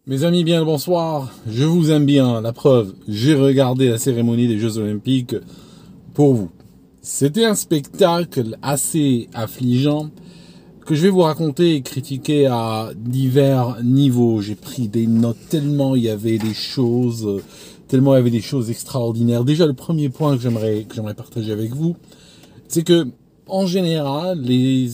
Mes amis, bien le bonsoir. Je vous aime bien. La preuve, j'ai regardé la cérémonie des Jeux Olympiques pour vous. C'était un spectacle assez affligeant que je vais vous raconter et critiquer à divers niveaux. J'ai pris des notes tellement il y avait des choses, tellement il y avait des choses extraordinaires. Déjà, le premier point que j'aimerais partager avec vous, c'est que en général, les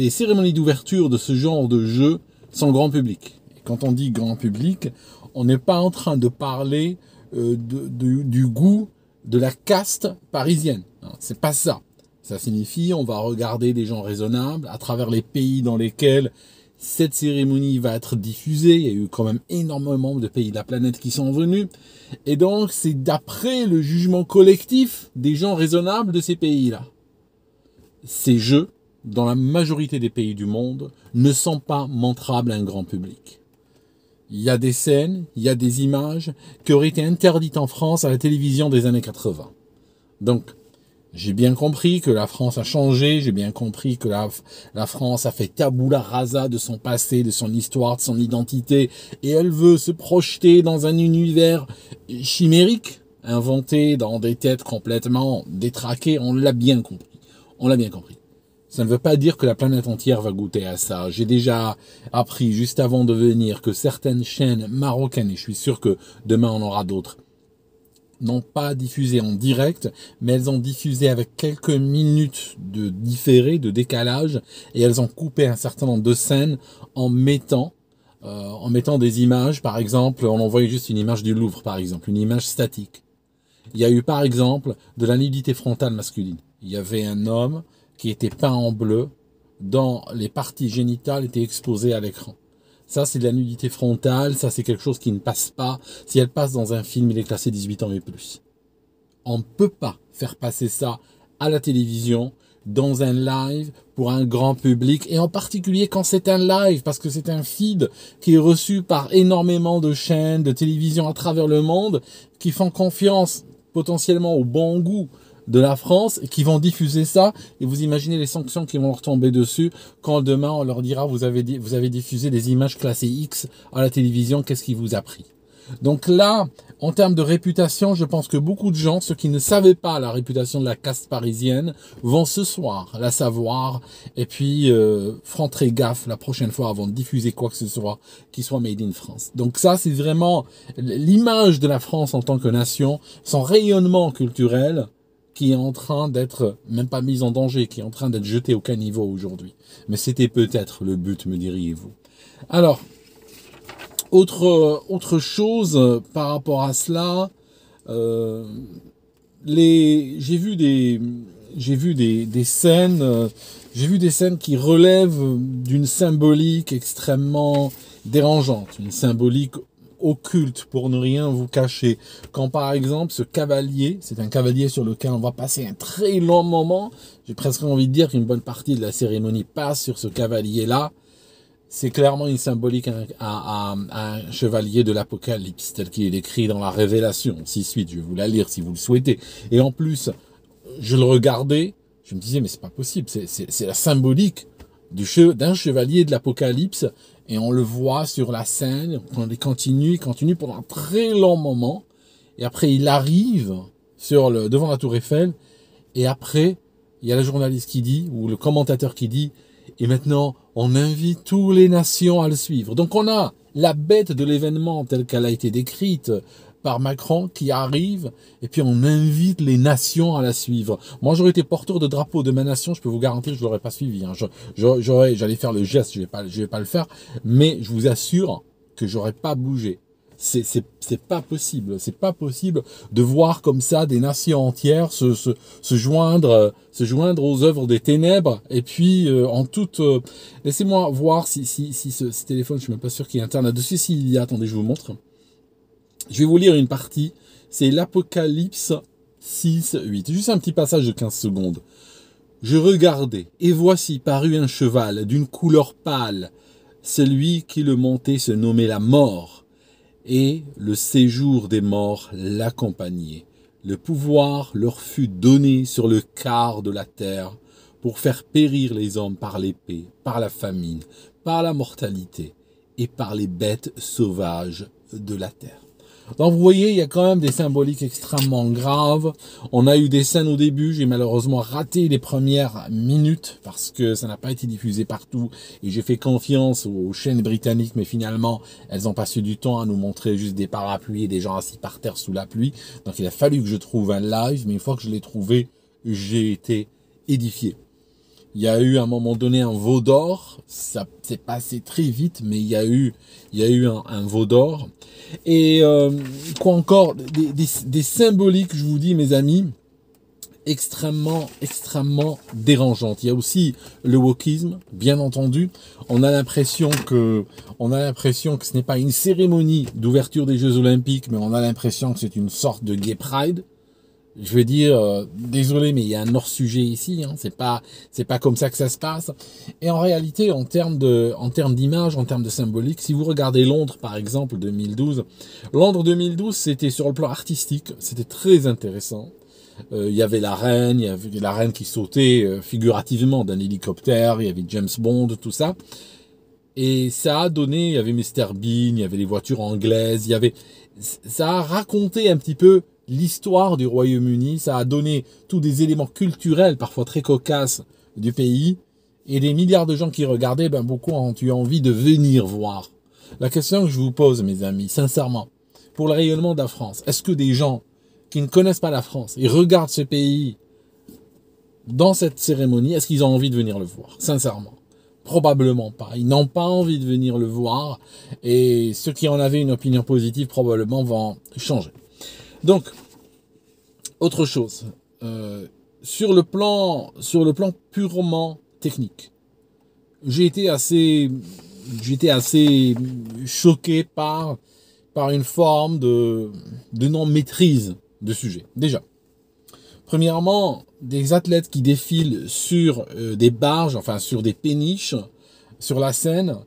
cérémonies d'ouverture de ce genre de jeu sont grand public. Et quand on dit grand public, on n'est pas en train de parler du goût de la caste parisienne. Non, c'est pas ça. Ça signifie on va regarder des gens raisonnables à travers les pays dans lesquels cette cérémonie va être diffusée. Il y a eu quand même énormément de pays de la planète qui sont venus. Et donc, c'est d'après le jugement collectif des gens raisonnables de ces pays-là. Ces jeux, dans la majorité des pays du monde, ne sont pas montrables à un grand public. Il y a des scènes, il y a des images qui auraient été interdites en France à la télévision des années 80. Donc, j'ai bien compris que la France a changé, j'ai bien compris que la France a fait tabula rasa de son passé, de son histoire, de son identité, et elle veut se projeter dans un univers chimérique, inventé dans des têtes complètement détraquées, on l'a bien compris. On l'a bien compris. Ça ne veut pas dire que la planète entière va goûter à ça. J'ai déjà appris juste avant de venir que certaines chaînes marocaines, et je suis sûr que demain on aura d'autres, n'ont pas diffusé en direct, mais elles ont diffusé avec quelques minutes de différé, de décalage, et elles ont coupé un certain nombre de scènes en mettant des images, par exemple, on envoyait juste une image du Louvre, par exemple, une image statique. Il y a eu par exemple de la nudité frontale masculine. Il y avait un homme qui était peint en bleu, dont les parties génitales étaient exposées à l'écran. Ça, c'est de la nudité frontale, ça, c'est quelque chose qui ne passe pas. Si elle passe dans un film, il est classé 18 ans et plus. On ne peut pas faire passer ça à la télévision, dans un live, pour un grand public, et en particulier quand c'est un live, parce que c'est un feed qui est reçu par énormément de chaînes de télévision à travers le monde, qui font confiance potentiellement au bon goût de la France, et qui vont diffuser ça, et vous imaginez les sanctions qui vont leur tomber dessus, quand demain on leur dira vous avez diffusé des images classées X à la télévision, qu'est-ce qui vous a pris? Donc là, en termes de réputation, je pense que beaucoup de gens, ceux qui ne savaient pas la réputation de la caste parisienne, vont ce soir la savoir et puis feront très gaffe la prochaine fois avant de diffuser quoi que ce soit qui soit made in France. Donc ça, c'est vraiment l'image de la France en tant que nation, son rayonnement culturel qui est en train d'être, même pas mis en danger, qui est en train d'être jeté au caniveau aujourd'hui. Mais c'était peut-être le but, me diriez-vous. Alors, autre chose par rapport à cela, j'ai vu des scènes qui relèvent d'une symbolique extrêmement dérangeante, une symbolique occulte pour ne rien vous cacher. Quand par exemple ce cavalier, c'est un cavalier sur lequel on va passer un très long moment, j'ai presque envie de dire qu'une bonne partie de la cérémonie passe sur ce cavalier-là. C'est clairement une symbolique à un chevalier de l'Apocalypse, tel qu'il est décrit dans la Révélation. Ainsi de suite, je vais vous la lire si vous le souhaitez. Et en plus, je le regardais, je me disais, mais c'est pas possible, c'est la symbolique d'un chevalier de l'Apocalypse, et on le voit sur la scène, il continue pendant un très long moment, et après il arrive devant la tour Eiffel, et après, il y a le journaliste qui dit, ou le commentateur qui dit, et maintenant, on invite toutes les nations à le suivre. Donc on a la bête de l'événement telle qu'elle a été décrite par Macron qui arrive, et puis on invite les nations à la suivre. Moi, j'aurais été porteur de drapeau de ma nation, je peux vous garantir que je l'aurais pas suivi. Hein. J'allais faire le geste, je vais pas le faire, mais je vous assure que j'aurais pas bougé. C'est pas possible. C'est pas possible de voir comme ça des nations entières se joindre aux œuvres des ténèbres. Et puis, laissez-moi voir si ce téléphone, je suis même pas sûr qu'il y ait internet dessus. S'il y a, attendez, je vous montre. Je vais vous lire une partie. C'est l'Apocalypse 6:8. Juste un petit passage de 15 secondes. Je regardais, et voici parut un cheval d'une couleur pâle. Celui qui le montait se nommait la mort. Et le séjour des morts l'accompagnait. Le pouvoir leur fut donné sur le quart de la terre pour faire périr les hommes par l'épée, par la famine, par la mortalité. et par les bêtes sauvages de la terre. Donc vous voyez, il y a quand même des symboliques extrêmement graves. On a eu des scènes au début, j'ai malheureusement raté les premières minutes parce que ça n'a pas été diffusé partout et j'ai fait confiance aux chaînes britanniques, mais finalement elles ont passé du temps à nous montrer juste des parapluies et des gens assis par terre sous la pluie. Donc il a fallu que je trouve un live, mais une fois que je l'ai trouvé, j'ai été édifié. Il y a eu à un moment donné un veau d'or, ça s'est passé très vite, mais il y a eu un veau d'or. Et quoi encore, des symboliques, je vous dis mes amis, extrêmement dérangeantes. Il y a aussi le wokisme, bien entendu. On a l'impression que ce n'est pas une cérémonie d'ouverture des Jeux Olympiques, mais on a l'impression que c'est une sorte de gay pride. Je veux dire, désolé, mais il y a un hors-sujet ici. Hein, c'est pas comme ça que ça se passe. Et en réalité, en termes d'image, en termes de symbolique, si vous regardez Londres, par exemple, 2012, Londres 2012, c'était sur le plan artistique, c'était très intéressant. Il y avait la reine qui sautait figurativement d'un hélicoptère. Il y avait James Bond, tout ça. Et ça a donné, il y avait Mr Bean, il y avait les voitures anglaises, ça a raconté un petit peu l'histoire du Royaume-Uni, ça a donné tous des éléments culturels, parfois très cocasses, du pays, et des milliards de gens qui regardaient, beaucoup ont eu envie de venir voir. La question que je vous pose, mes amis, sincèrement, pour le rayonnement de la France, est-ce que des gens qui ne connaissent pas la France, et regardent ce pays dans cette cérémonie, est-ce qu'ils ont envie de venir le voir, sincèrement? Probablement pas. Ils n'ont pas envie de venir le voir, et ceux qui en avaient une opinion positive, probablement vont changer. Donc, autre chose, sur le plan purement technique, j'ai été assez choqué par une forme de non-maîtrise de sujet. Déjà, premièrement, des athlètes qui défilent sur des barges, enfin sur des péniches, sur la Seine,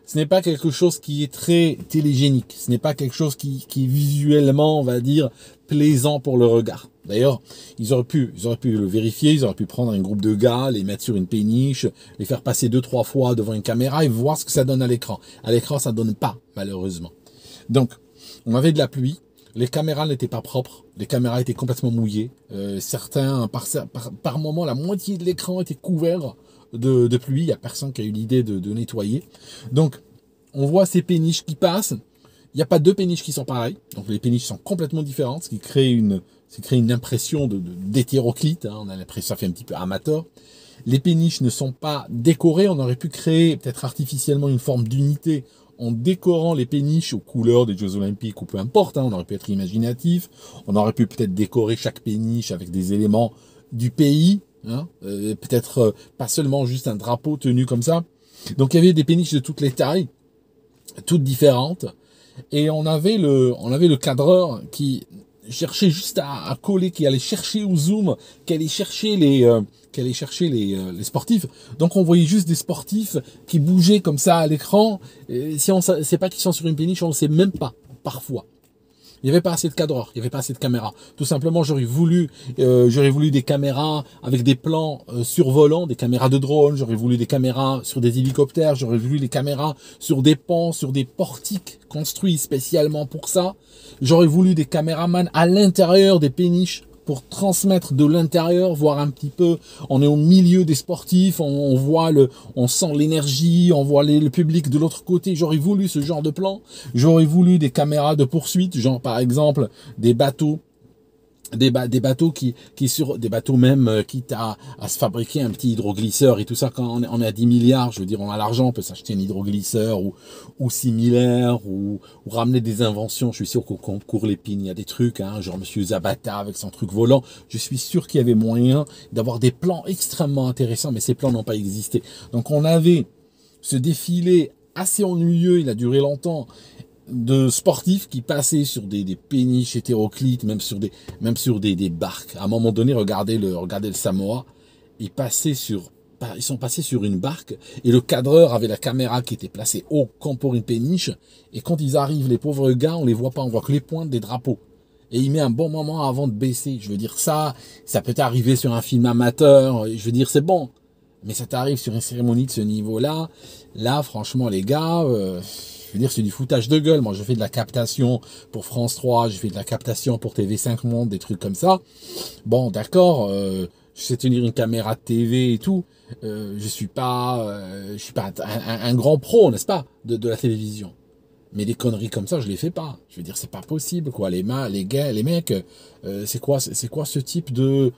ce n'est pas quelque chose qui est très télégénique. Ce n'est pas quelque chose qui visuellement, on va dire, plaisant pour le regard. D'ailleurs, ils auraient pu le vérifier, ils auraient pu prendre un groupe de gars, les mettre sur une péniche, les faire passer 2-3 fois devant une caméra et voir ce que ça donne à l'écran. À l'écran, ça donne pas, malheureusement. Donc, on avait de la pluie. Les caméras n'étaient pas propres, les caméras étaient complètement mouillées. Certains, par moment, la moitié de l'écran était couvert de pluie. Il n'y a personne qui a eu l'idée de nettoyer. Donc, on voit ces péniches qui passent. Il n'y a pas deux péniches qui sont pareilles. Donc, les péniches sont complètement différentes, ce qui crée une impression d'hétéroclite. Hein. On a l'impression, ça fait un petit peu amateur. Les péniches ne sont pas décorées. On aurait pu créer peut-être artificiellement une forme d'unité en décorant les péniches aux couleurs des Jeux Olympiques ou peu importe, hein, on aurait pu être imaginatif, on aurait pu peut-être décorer chaque péniche avec des éléments du pays, hein, peut-être pas seulement juste un drapeau tenu comme ça. Donc il y avait des péniches de toutes les tailles, toutes différentes, et on avait le cadreur qui cherchait juste à coller, qui allait chercher au zoom, qui allait chercher les sportifs. Donc on voyait juste des sportifs qui bougeaient comme ça à l'écran. Si on ne sait pas qu'ils sont sur une péniche, on ne sait même pas, parfois. Il n'y avait pas assez de cadreurs, il n'y avait pas assez de caméras. Tout simplement, j'aurais voulu des caméras avec des plans survolants, des caméras de drone, j'aurais voulu des caméras sur des hélicoptères, j'aurais voulu des caméras sur des ponts, sur des portiques construits spécialement pour ça. J'aurais voulu des caméramans à l'intérieur des péniches pour transmettre de l'intérieur, voir un petit peu, on est au milieu des sportifs, on sent l'énergie, on voit le public de l'autre côté. J'aurais voulu ce genre de plan. J'aurais voulu des caméras de poursuite, genre par exemple des bateaux même quitte à se fabriquer un petit hydroglisseur et tout ça. Quand on est à 10 milliards, je veux dire, on a l'argent, on peut s'acheter un hydroglisseur ou similaire ou ramener des inventions. Je suis sûr qu'au concours l'épine, il y a des trucs, hein, genre Monsieur Zabata avec son truc volant. Je suis sûr qu'il y avait moyen d'avoir des plans extrêmement intéressants, mais ces plans n'ont pas existé. Donc on avait ce défilé assez ennuyeux, il a duré longtemps, de sportifs qui passaient sur des péniches hétéroclites, même sur des barques. À un moment donné, regardez le Samoa, ils sont passés sur une barque et le cadreur avait la caméra qui était placée haut comme pour une péniche. Et quand ils arrivent, les pauvres gars, on les voit pas, on voit que les pointes des drapeaux. Et il met un bon moment avant de baisser. Je veux dire, ça peut arriver sur un film amateur. Je veux dire, c'est bon. Mais ça t'arrive sur une cérémonie de ce niveau-là. Là, franchement, les gars, Je veux dire, c'est du foutage de gueule. Moi, je fais de la captation pour France 3, je fais de la captation pour TV5 Monde, des trucs comme ça. Bon, d'accord, je sais tenir une caméra de TV et tout. Je suis pas un grand pro, n'est-ce pas, de la télévision. Mais des conneries comme ça, je les fais pas. Je veux dire, c'est pas possible, quoi. Les gars, les mecs, c'est quoi ce type de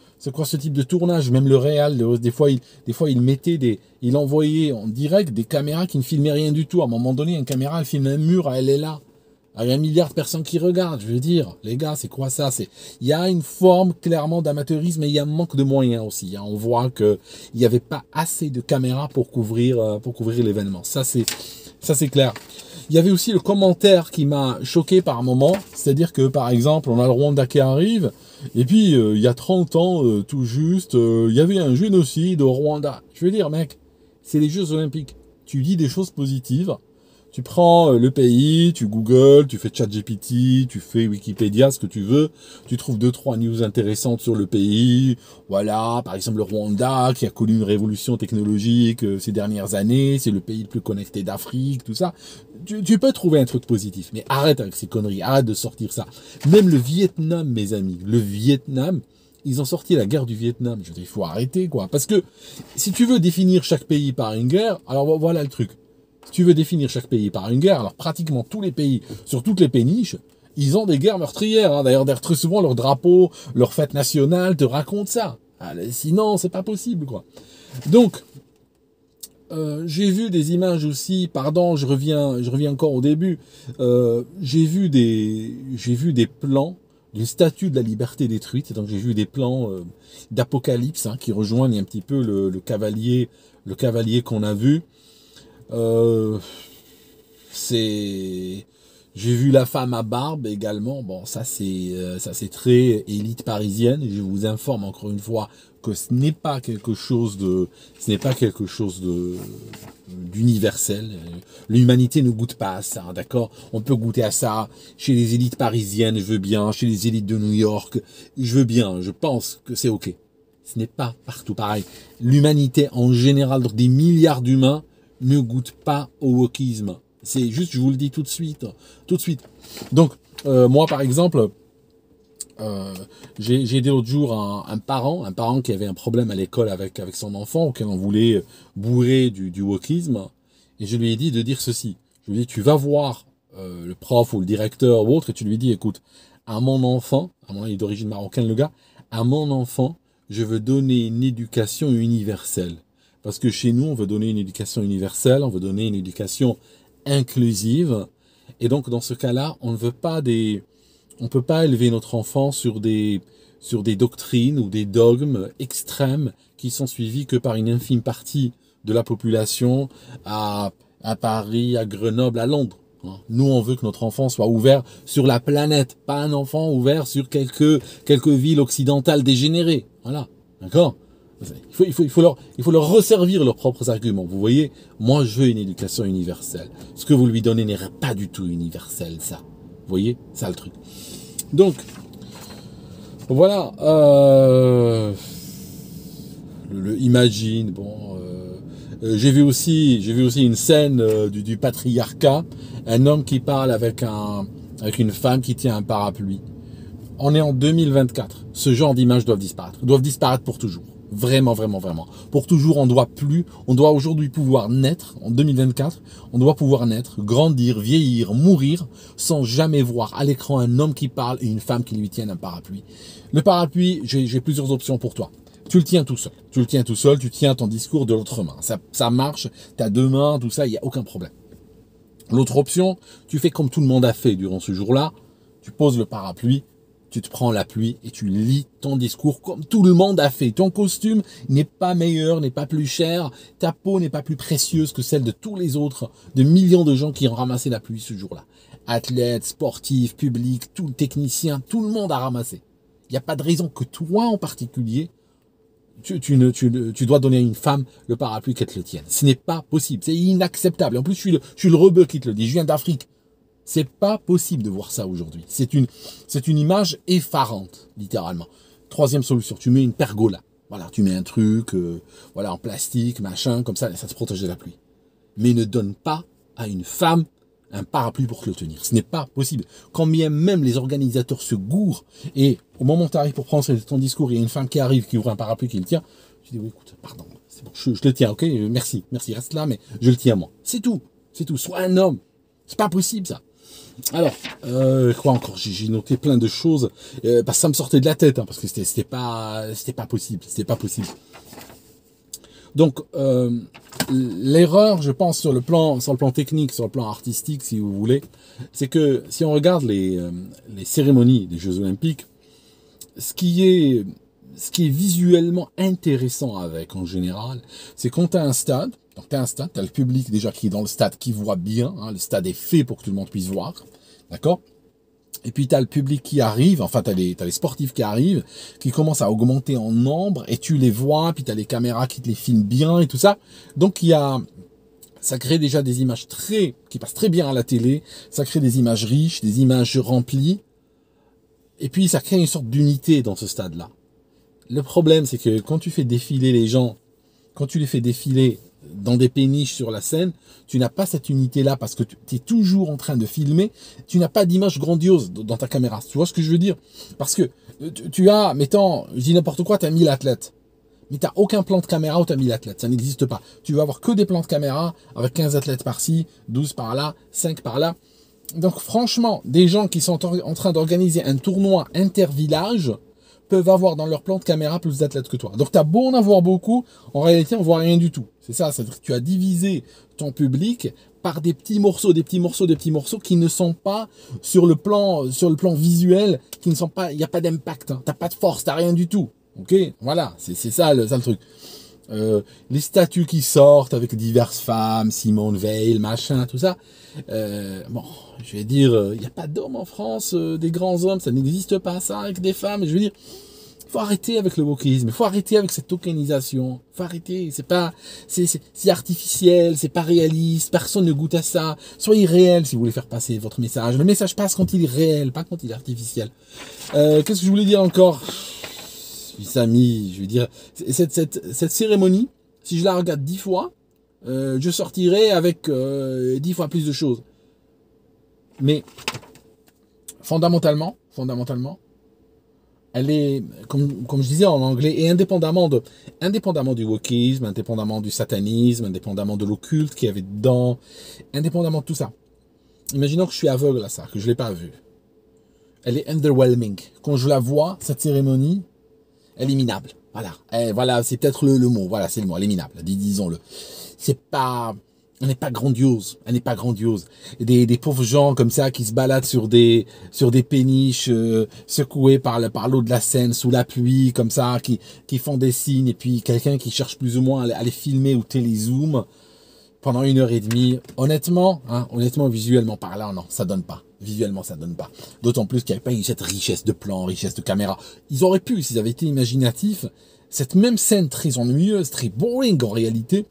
tournage? Même le réal, des fois, il envoyait en direct des caméras qui ne filmaient rien du tout. À un moment donné, une caméra, elle filme un mur, elle est là. Il y a 1 milliard de personnes qui regardent. Je veux dire, les gars, c'est quoi ça? Il y a une forme clairement d'amateurisme et il y a un manque de moyens aussi. On voit que il n'y avait pas assez de caméras pour couvrir l'événement. Ça, c'est clair. Il y avait aussi le commentaire qui m'a choqué par moment, c'est-à-dire que par exemple on a le Rwanda qui arrive, et puis il y a 30 ans tout juste, il y avait un génocide au Rwanda. Je veux dire mec, c'est les Jeux Olympiques, tu dis des choses positives, tu prends le pays, tu googles, tu fais ChatGPT, tu fais Wikipédia, ce que tu veux, tu trouves 2-3 news intéressantes sur le pays, voilà, par exemple le Rwanda qui a connu une révolution technologique ces dernières années, c'est le pays le plus connecté d'Afrique, tout ça. Tu peux trouver un truc positif, mais arrête avec ces conneries, arrête de sortir ça. Même le Vietnam, mes amis, le Vietnam, ils ont sorti la guerre du Vietnam. Je dis, il faut arrêter, quoi. Parce que si tu veux définir chaque pays par une guerre, alors voilà le truc. Si tu veux définir chaque pays par une guerre, alors pratiquement tous les pays, sur toutes les péniches, ils ont des guerres meurtrières. Hein. D'ailleurs, très souvent, leur drapeau, leur fête nationale te raconte ça. Allez, sinon, c'est pas possible, quoi. Donc, j'ai vu des images aussi, pardon, je reviens encore au début, j'ai vu des plans d'une statue de la liberté détruite, donc j'ai vu des plans d'apocalypse hein, qui rejoignent un petit peu le cavalier qu'on a vu. J'ai vu la femme à barbe également. Bon, ça c'est très élite parisienne. Je vous informe encore une fois que ce n'est pas quelque chose d'universel. L'humanité ne goûte pas à ça, d'accord? On peut goûter à ça chez les élites parisiennes, je veux bien, chez les élites de New York, je veux bien, je pense que c'est ok. Ce n'est pas partout pareil. L'humanité en général, des milliards d'humains, ne goûte pas au wokisme. C'est juste, je vous le dis tout de suite. Donc, moi par exemple, j'ai aidé l'autre jour un parent qui avait un problème à l'école avec son enfant, auquel on voulait bourrer du wokisme, et je lui ai dit de dire ceci. Je lui ai dit, tu vas voir le prof ou le directeur ou autre, et tu lui dis, écoute, à mon enfant, à mon avis, il est d'origine marocaine le gars, à mon enfant, je veux donner une éducation universelle. Parce que chez nous, on veut donner une éducation universelle, on veut donner une éducation inclusive. Et donc, dans ce cas-là, on peut pas élever notre enfant sur des doctrines ou des dogmes extrêmes qui sont suivis que par une infime partie de la population à Paris, à Grenoble, à Londres. Nous, on veut que notre enfant soit ouvert sur la planète, pas un enfant ouvert sur quelques villes occidentales dégénérées. Voilà. D'accord? Il faut leur resservir leurs propres arguments. Vous voyez, moi je veux une éducation universelle. Ce que vous lui donnez n'est pas du tout universel, ça. Vous voyez, ça le truc. Donc, voilà. Imagine, bon. J'ai vu aussi une scène du patriarcat, un homme qui parle avec une femme qui tient un parapluie. On est en 2024. Ce genre d'images doivent disparaître pour toujours. Vraiment, vraiment, vraiment. Pour toujours, on doit aujourd'hui pouvoir naître, en 2024, on doit pouvoir naître, grandir, vieillir, mourir, sans jamais voir à l'écran un homme qui parle et une femme qui lui tienne un parapluie. Le parapluie, j'ai plusieurs options pour toi. Tu le tiens tout seul. Tu tiens ton discours de l'autre main. Ça marche, t'as 2 mains, tout ça, il n'y a aucun problème. L'autre option, tu fais comme tout le monde a fait durant ce jour-là, tu poses le parapluie, tu te prends la pluie et tu lis ton discours comme tout le monde a fait. Ton costume n'est pas meilleur, n'est pas plus cher, ta peau n'est pas plus précieuse que celle de tous les autres, de millions de gens qui ont ramassé la pluie ce jour-là. Athlètes, sportifs, publics, tout technicien, tout le monde a ramassé. Il n'y a pas de raison que toi en particulier, tu dois donner à une femme le parapluie qu'elle te le tienne. Ce n'est pas possible, c'est inacceptable. En plus, je suis le rebeu qui te le dit, je viens d'Afrique. C'est pas possible de voir ça aujourd'hui. C'est une image effarante, littéralement. 3e solution, tu mets une pergola. Voilà, tu mets un truc, voilà, en plastique, machin, comme ça te protège de la pluie. Mais ne donne pas à une femme un parapluie pour te le tenir. Ce n'est pas possible. Quand bien même les organisateurs se gourent, et au moment où tu arrives pour prendre ton discours, il y a une femme qui arrive, qui ouvre un parapluie, qui le tient, tu dis, oui, écoute, pardon, c'est bon, je le tiens, ok, merci, reste là, mais je le tiens moi. C'est tout, sois un homme. C'est pas possible ça. Alors, quoi encore, j'ai noté plein de choses, parce que ça me sortait de la tête, hein, parce que c'était pas possible, Donc, l'erreur, je pense, sur le plan technique, sur le plan artistique, si vous voulez, c'est que si on regarde les cérémonies des Jeux Olympiques, ce qui est visuellement intéressant avec, en général, c'est quand tu as un stade, donc tu as le public déjà qui est dans le stade, qui voit bien, hein, le stade est fait pour que tout le monde puisse voir, d'accord? Et puis tu as le public qui arrive, enfin tu as les sportifs qui arrivent, qui commencent à augmenter en nombre, et tu les vois, puis tu as les caméras qui te les filment bien et tout ça. Donc ça crée déjà des images qui passent très bien à la télé, ça crée des images riches, des images remplies, et puis ça crée une sorte d'unité dans ce stade-là. Le problème, c'est que quand tu fais défiler les gens, quand tu les fais défiler dans des péniches sur la scène, tu n'as pas cette unité-là parce que tu es toujours en train de filmer, tu n'as pas d'image grandiose dans ta caméra. Tu vois ce que je veux dire? Parce que tu as, mettons, je dis n'importe quoi, tu as 1000 athlètes. Mais tu n'as aucun plan de caméra où tu as 1000 athlètes. Ça n'existe pas. Tu vas avoir que des plans de caméra avec 15 athlètes par-ci, 12 par-là, 5 par-là. Donc franchement, des gens qui sont en train d'organiser un tournoi inter-village peuvent avoir dans leur plan de caméra plus d'athlètes que toi. Donc tu as beau en avoir beaucoup, en réalité on voit rien du tout. C'est ça, c'est-à-dire que tu as divisé ton public par des petits morceaux qui ne sont pas sur le plan visuel, qui ne sont pas, il n'y a pas d'impact, hein. T'as pas de force, t'as rien du tout. Ok, voilà, c'est ça le truc. Les statues qui sortent avec diverses femmes, Simone Veil, machin, tout ça. Bon, je vais dire, il n'y a pas d'hommes en France, des grands hommes, ça n'existe pas ça avec des femmes. Je veux dire, il faut arrêter avec le wokisme, il faut arrêter avec cette tokenisation. Il faut arrêter, c'est artificiel, c'est pas réaliste, personne ne goûte à ça. Soyez réel si vous voulez faire passer votre message. Le message passe quand il est réel, pas quand il est artificiel. Qu'est-ce que je voulais dire encore? Mes amis, je veux dire, cette cérémonie, si je la regarde 10 fois, je sortirai avec 10 fois plus de choses. Mais fondamentalement, elle est, comme je disais en anglais, et indépendamment du wokisme, indépendamment du satanisme, indépendamment de l'occulte qu'il y avait dedans, indépendamment de tout ça. Imaginons que je suis aveugle à ça, que je l'ai pas vu. Elle est underwhelming. Quand je la vois, cette cérémonie, elle est minable. Voilà, c'est peut-être le mot. Voilà, c'est le mot. Elle est minable. Disons-le. Elle n'est pas grandiose. Des pauvres gens comme ça qui se baladent sur des péniches secoués par l'eau de la Seine sous la pluie, comme ça, qui font des signes, et puis quelqu'un qui cherche plus ou moins à les filmer ou télézoom pendant 1h30. Honnêtement, visuellement parlant, non, ça donne pas. Visuellement, ça donne pas. D'autant plus qu'il n'y avait pas cette richesse de plans, richesse de caméra. Ils auraient pu, s'ils avaient été imaginatifs, cette même scène très ennuyeuse, très boring en réalité,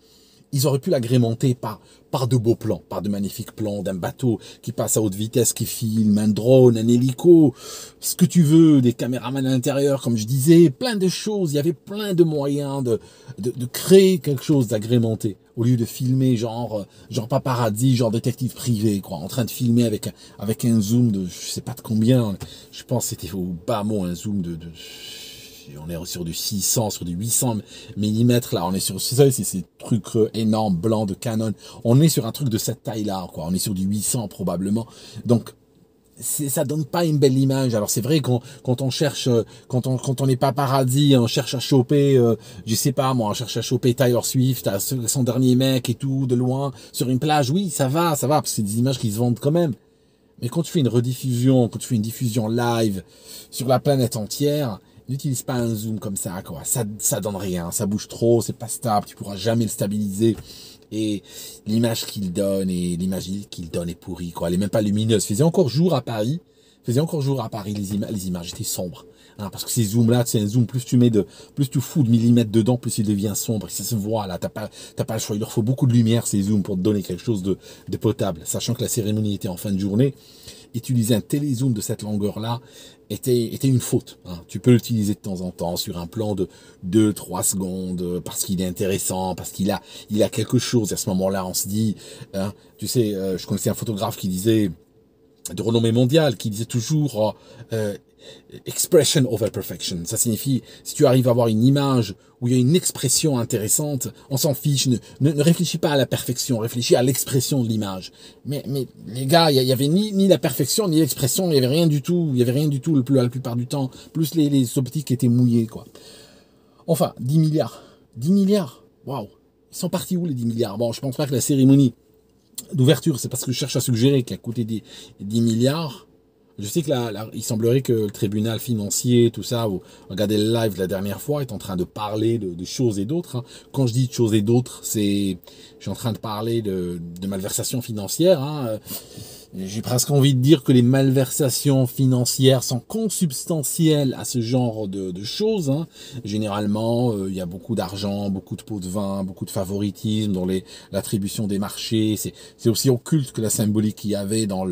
ils auraient pu l'agrémenter par de beaux plans, par de magnifiques plans d'un bateau qui passe à haute vitesse, qui filme, un drone, un hélico, ce que tu veux, des caméramans à l'intérieur, comme je disais, plein de choses. Il y avait plein de moyens de créer quelque chose d'agrémenté. Au lieu de filmer genre paparazzi, genre détective privé, quoi, en train de filmer avec un zoom de, je sais pas de combien, je pense que c'était au bas mot, un zoom on est sur du 600, sur du 800 mm, là, on est sur, c'est ces trucs énormes, blancs de Canon, on est sur un truc de cette taille-là, quoi, on est sur du 800 probablement, donc, ça donne pas une belle image. Alors c'est vrai quand on cherche, quand on est paparazzi, on cherche à choper, je sais pas moi, on cherche à choper Taylor Swift, à son dernier mec et tout, de loin, sur une plage, oui, ça va, parce que c'est des images qui se vendent quand même. Mais quand tu fais une rediffusion, quand tu fais une diffusion live sur la planète entière, n'utilise pas un zoom comme ça, quoi. Ça donne rien, ça bouge trop, c'est pas stable, tu pourras jamais le stabiliser. Et l'image qu'il donne est pourrie, quoi. Elle est même pas lumineuse. Faisait encore jour à Paris, les images étaient sombres. Hein, parce que ces zooms-là, c'est un zoom, plus tu fous de millimètres dedans, plus il devient sombre. Ça se voit, là, t'as pas le choix. Il leur faut beaucoup de lumière, ces zooms, pour te donner quelque chose de potable. Sachant que la cérémonie était en fin de journée. utiliser un télézoom de cette longueur-là était une faute. Hein. Tu peux l'utiliser de temps en temps sur un plan de 2-3 secondes parce qu'il est intéressant, parce qu'il a quelque chose. À ce moment-là, on se dit, hein, tu sais, je connaissais un photographe qui disait, de renommée mondiale, qui disait toujours expression over perfection. Ça signifie, si tu arrives à avoir une image où il y a une expression intéressante, on s'en fiche, ne réfléchis pas à la perfection, réfléchis à l'expression de l'image. Mais les gars, il y avait ni la perfection, ni l'expression, il y avait rien du tout, la plupart du temps, plus les optiques étaient mouillées, quoi. Enfin, 10 milliards. 10 milliards. Waouh. Ils sont partis où les 10 milliards? Bon, je pense pas que la cérémonie d'ouverture, c'est parce que je cherche à suggérer qui a coûté 10 milliards. Je sais que il semblerait que le tribunal financier, tout ça, vous regardez le live de la dernière fois, est en train de parler de choses et d'autres. Hein. Quand je dis de choses et d'autres, je suis en train de parler de malversations financières. Hein. J'ai presque envie de dire que les malversations financières sont consubstantielles à ce genre de choses. Hein. Généralement, il y a beaucoup d'argent, beaucoup de pots de vin, beaucoup de favoritisme dans l'attribution des marchés. C'est aussi occulte que la symbolique qu'il y avait durant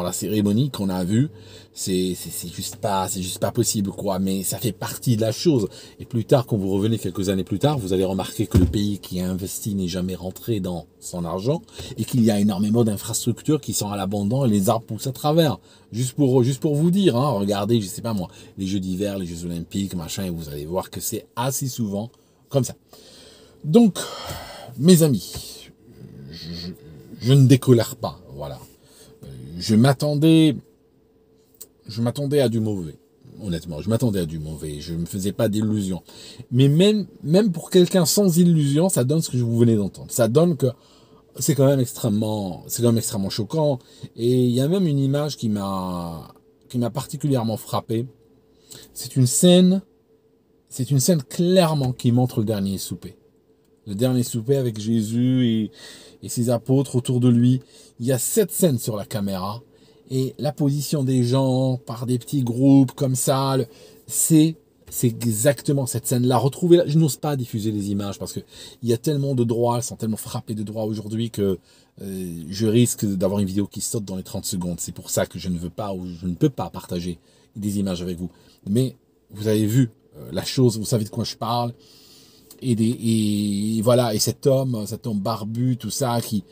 la cérémonie qu'on a vue. C'est juste pas possible, quoi. Mais ça fait partie de la chose. Et plus tard, quand vous revenez quelques années plus tard, vous allez remarquer que le pays qui a investi n'est jamais rentré dans son argent et qu'il y a énormément d'infrastructures qui sont à l'abandon et les arbres poussent à travers. Juste pour vous dire, hein, regardez, je sais pas moi, les Jeux d'hiver, les Jeux Olympiques, machin, et vous allez voir que c'est assez souvent comme ça. Donc, mes amis, je ne décolère pas, voilà. Je m'attendais à du mauvais, honnêtement. Je m'attendais à du mauvais. Je me faisais pas d'illusions. Mais même pour quelqu'un sans illusion, ça donne ce que vous venez d'entendre. Ça donne que c'est quand même extrêmement choquant. Et il y a même une image qui m'a particulièrement frappé. C'est une scène clairement qui montre le dernier souper. Le dernier souper avec Jésus et ses apôtres autour de lui. Il y a cette scène sur la caméra et la position des gens par des petits groupes comme ça, c'est exactement cette scène-là. Retrouvez-la. Je n'ose pas diffuser les images parce que il y a tellement de droits, elles sont tellement frappées de droits aujourd'hui que je risque d'avoir une vidéo qui saute dans les 30 secondes. C'est pour ça que je ne veux pas ou je ne peux pas partager des images avec vous. Mais vous avez vu la chose, vous savez de quoi je parle. Et voilà, et cet homme barbu, tout ça, qui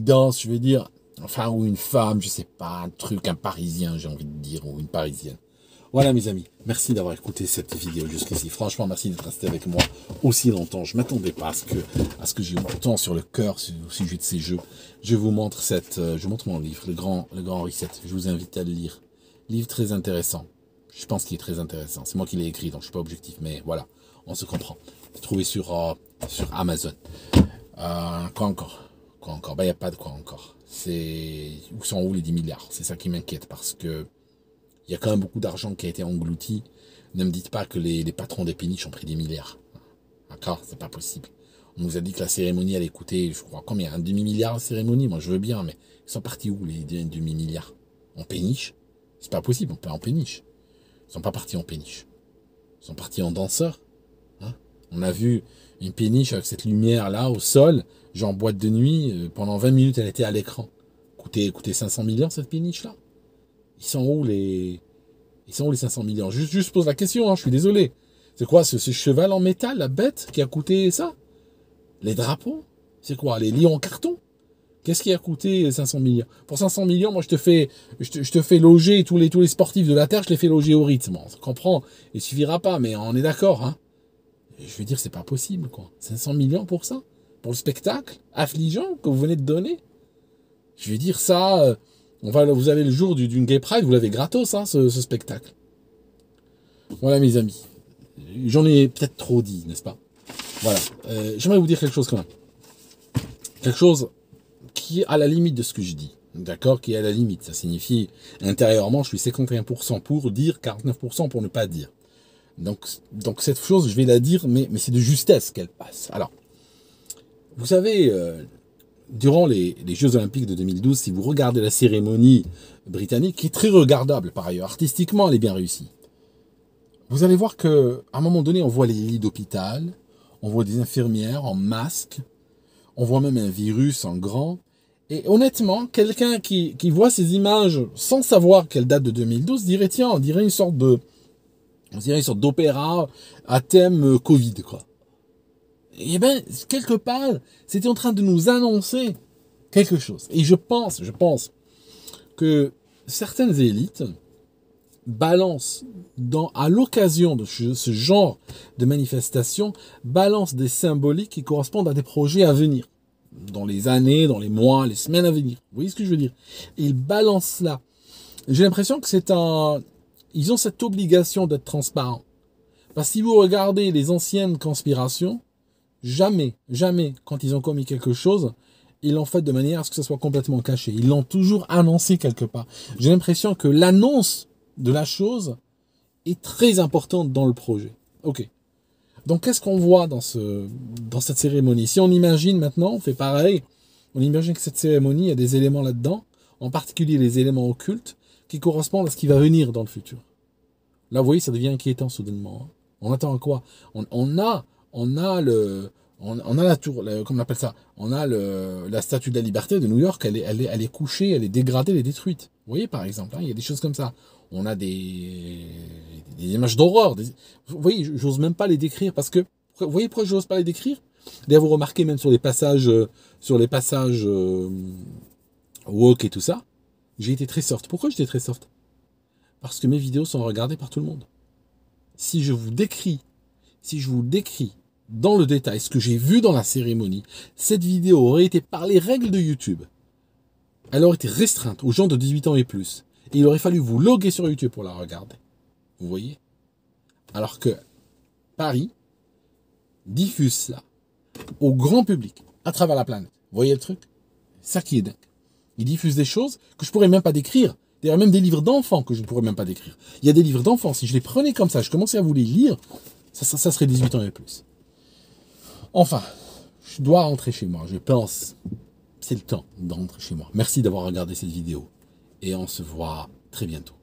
danse, je veux dire, enfin, ou une femme, je sais pas, un Parisien, j'ai envie de dire, ou une Parisienne. Voilà, mes amis, merci d'avoir écouté cette vidéo jusqu'ici. Franchement, merci d'être resté avec moi aussi longtemps. Je m'attendais pas à ce que j'ai autant sur le cœur au sujet de ces jeux. Je vous montre mon livre, le grand Reset. Je vous invite à le lire. Livre très intéressant. Je pense qu'il est très intéressant. C'est moi qui l'ai écrit, donc je suis pas objectif, mais voilà, on se comprend. Trouvé sur Amazon. Quoi encore? Ben, il n'y a pas de quoi encore. Où sont les 10 milliards? C'est ça qui m'inquiète parce que il y a quand même beaucoup d'argent qui a été englouti. Ne me dites pas que les patrons des péniches ont pris des milliards. D'accord? C'est pas possible. On nous a dit que la cérémonie allait coûter, je crois, combien? Un demi-milliard de cérémonie? Moi, je veux bien, mais ils sont partis où, les demi-milliards? En péniche? C'est pas possible, on peut en péniche. Ils sont pas partis en péniche. Ils sont partis en danseurs. On a vu une péniche avec cette lumière-là au sol, genre boîte de nuit. Pendant 20 minutes, elle était à l'écran. Coûtait 500 millions, cette péniche-là. Ils sont où les 500 millions? Juste pose la question, hein, je suis désolé. C'est quoi ce cheval en métal, la bête, qui a coûté ça? Les drapeaux? C'est quoi? Les lions en carton? Qu'est-ce qui a coûté 500 millions? Pour 500 millions, moi, je te fais loger tous les sportifs de la Terre, je les fais loger au rythme. Bon, ça comprend. Il suffira pas, mais on est d'accord, hein. Je veux dire, c'est pas possible, quoi. 500 millions pour ça? Pour le spectacle affligeant que vous venez de donner? Je veux dire, ça, vous avez le jour d'une Gay Pride, vous l'avez gratos, hein, ce spectacle. Voilà, mes amis. J'en ai peut-être trop dit, n'est-ce pas? Voilà. J'aimerais vous dire quelque chose quand même. Quelque chose qui est à la limite de ce que je dis. D'accord? Qui est à la limite. Ça signifie, intérieurement, je suis 51% pour dire, 49% pour ne pas dire. Donc cette chose, je vais la dire, mais c'est de justesse qu'elle passe. Alors, vous savez, durant les Jeux Olympiques de 2012, si vous regardez la cérémonie britannique, qui est très regardable par ailleurs, artistiquement elle est bien réussie, vous allez voir qu'à un moment donné, on voit les lits d'hôpital, on voit des infirmières en masque, on voit même un virus en grand, Et honnêtement, quelqu'un qui voit ces images sans savoir qu'elles datent de 2012 dirait, tiens, on dirait une sorte d'opéra à thème Covid, quoi. Et ben, quelque part, c'était en train de nous annoncer quelque chose. Et je pense que certaines élites balancent, à l'occasion de ce genre de manifestation, balancent des symboliques qui correspondent à des projets à venir. Dans les années, dans les mois, les semaines à venir. Vous voyez ce que je veux dire? Et ils balancent cela. J'ai l'impression que ils ont cette obligation d'être transparents. Parce que si vous regardez les anciennes conspirations, jamais, quand ils ont commis quelque chose, ils l'ont fait de manière à ce que ça soit complètement caché. Ils l'ont toujours annoncé quelque part. J'ai l'impression que l'annonce de la chose est très importante dans le projet. Ok. Donc, qu'est-ce qu'on voit dans cette cérémonie? Si on imagine maintenant, on fait pareil. On imagine que cette cérémonie, il y a des éléments là-dedans, en particulier les éléments occultes, qui correspondent à ce qui va venir dans le futur. Là, vous voyez, ça devient inquiétant soudainement. On attend à quoi? On a la tour, comment on appelle ça? On a la statue de la liberté de New York, elle est couchée, elle est dégradée, elle est détruite. Vous voyez, par exemple, il y a des choses comme ça. On a des images d'horreur. Vous voyez, j'ose même pas les décrire parce que, vous voyez pourquoi j'ose pas les décrire? D'ailleurs, vous remarquez même sur les passages woke et tout ça, j'ai été très soft. Pourquoi j'étais très soft? Parce que mes vidéos sont regardées par tout le monde. Si je vous décris dans le détail ce que j'ai vu dans la cérémonie, cette vidéo aurait été par les règles de YouTube. Elle aurait été restreinte aux gens de 18 ans et plus. Et il aurait fallu vous loguer sur YouTube pour la regarder. Vous voyez? Alors que Paris diffuse ça au grand public, à travers la planète. Vous voyez le truc? C'est ça qui est dingue. Ils diffusent des choses que je pourrais même pas décrire. D'ailleurs, même des livres d'enfants que je ne pourrais même pas décrire. Il y a des livres d'enfants, si je les prenais comme ça, je commençais à vous les lire, ça serait 18 ans et plus. Enfin, je dois rentrer chez moi, je pense. C'est le temps de rentrer chez moi. Merci d'avoir regardé cette vidéo. Et on se voit très bientôt.